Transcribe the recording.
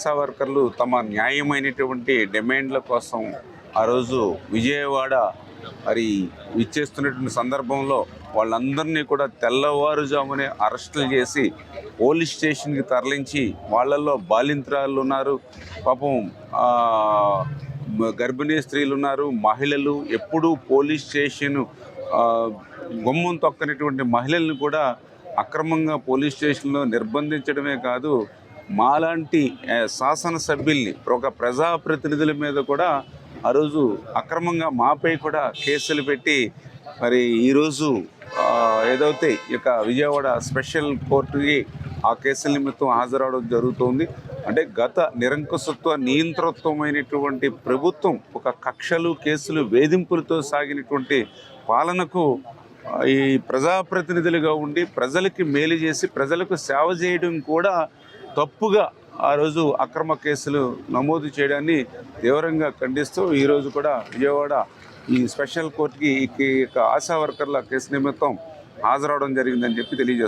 ఆశా వర్కర్లు తమ న్యాయమైనటువంటి డిమాండ్ల కోసం ఆ రోజు విజయవాడ మరి ఇచ్చేస్తున్నటువంటి సందర్భంలో వాళ్ళందరినీ కూడా తెల్లవారుజామునే అరెస్టులు చేసి పోలీస్ స్టేషన్కి తరలించి వాళ్ళల్లో బాలింత్రాలు ఉన్నారు, పాపం గర్భిణీ స్త్రీలు ఉన్నారు, మహిళలు. ఎప్పుడూ పోలీస్ స్టేషన్ గుమ్మం తొక్కనటువంటి మహిళల్ని కూడా అక్రమంగా పోలీస్ స్టేషన్లో నిర్బంధించడమే కాదు, మాలాంటి శాసనసభ్యుల్ని ఒక ప్రజాప్రతినిధుల మీద కూడా ఆ రోజు అక్రమంగా మాపై కూడా కేసులు పెట్టి మరి ఈరోజు ఏదైతే ఇక విజయవాడ స్పెషల్ కోర్టుకి ఆ కేసుల నిమిత్తం హాజరవడం జరుగుతుంది. అంటే గత నిరంకుశత్వ నియంతృత్వమైనటువంటి ప్రభుత్వం ఒక కక్షలు కేసులు వేధింపులతో సాగినటువంటి పాలనకు ఈ ప్రజాప్రతినిధులుగా ఉండి ప్రజలకి మేలు చేసి ప్రజలకు సేవ చేయడం కూడా తప్పుగా ఆ రోజు అక్రమ కేసులు నమోదు చేయడాన్ని తీవ్రంగా ఖండిస్తూ ఈరోజు కూడా విజయవాడ ఈ స్పెషల్ కోర్టుకి ఆశా వర్కర్ల కేసు నిమిత్తం హాజరవడం జరిగిందని చెప్పి తెలియజేస్తారు.